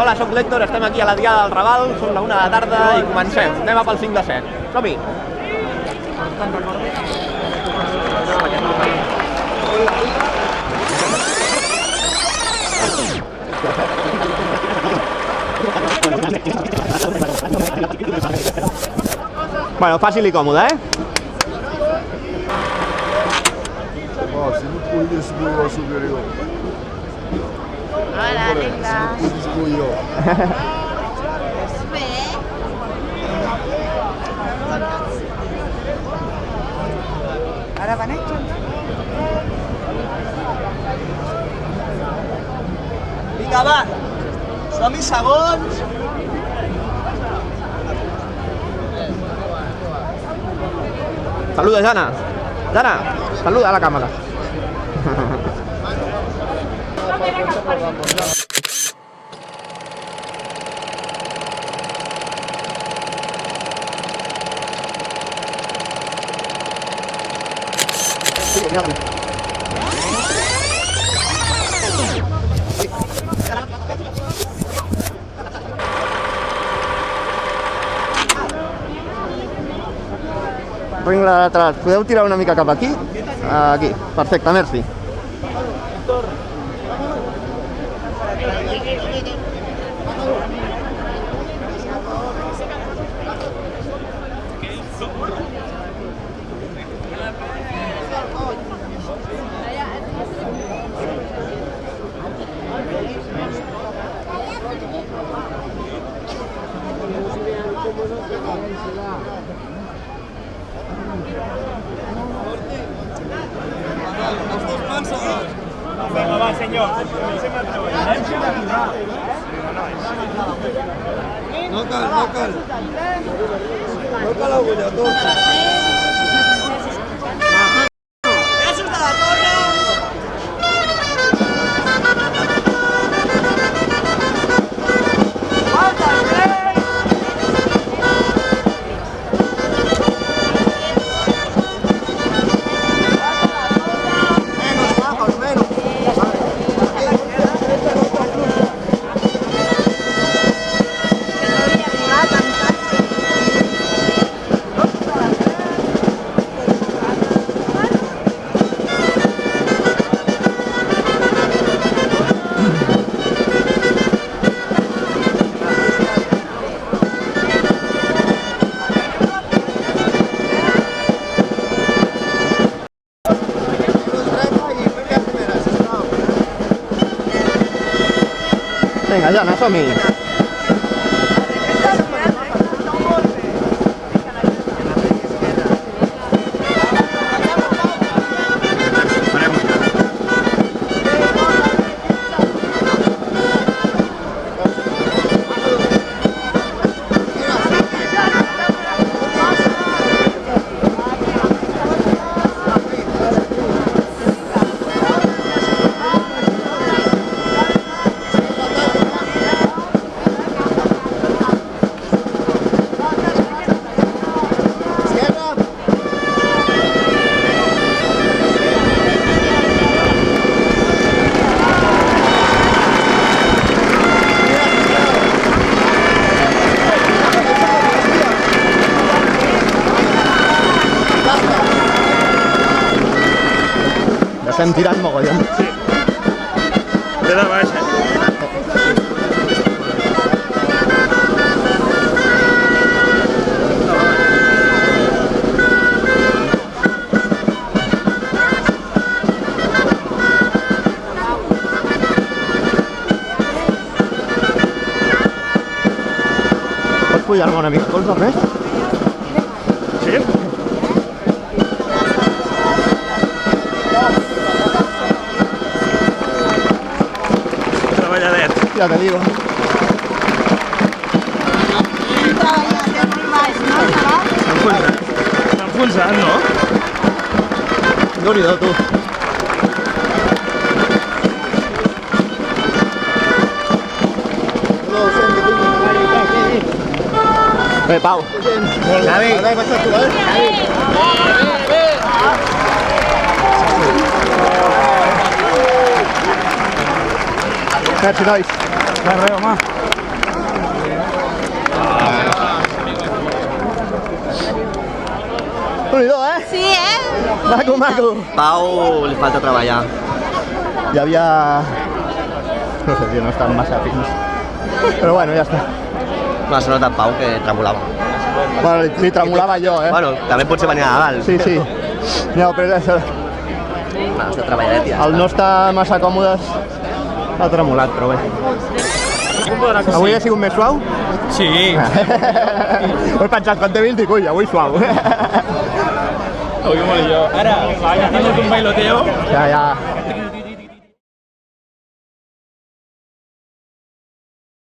Hola, soc l'Héctor, estem aquí a la Diada del Raval, són la 1 de la tarda i comencem. Anem a pel 5 de 7. Som-hi! Bueno, fàcil i còmode, Si no puedes subir a superior. Hola, linda. Si no puedes subir yo. Sube, Ara van hecho. Vinga, va! Som-hi segons! Saluda, Jana! Jana, saluda a la cámara. Rengle lateral. Podeu tirar una mica cap aquí? Aquí. Perfecte, merci. Venga, va, señor. No cal, no cal. No cal agulla, tot. Vinga, Jana, som-hi! Estem tirant mogollon. Sí. De la baixa. Pots pujar-me una mica, vols més? Sí? Ja te digo. Està enfonsant, no? Déu-n'hi-do, tu. Pau. Xavi. Merci, nois. De res, home. Déu-n'hi-do, eh? Sí, Maco, maco. Pau li falta treballar. Hi havia... No sé, tio, no estan massa fins. Però bueno, ja està. No, s'ha notat Pau que tremolava. Bueno, li tremolava jo, eh? Bueno, també potser venia a dalt. Sí, sí. No, però això... No, està treballadet ja. El no està massa còmodes ha tremolat, però bé. Avui ha sigut més suau? Sí. Ho he pensat, quan té 20 i cull, avui suau. Avui molt jo. Ara, ja tinc un bailoteo. Ja, ja.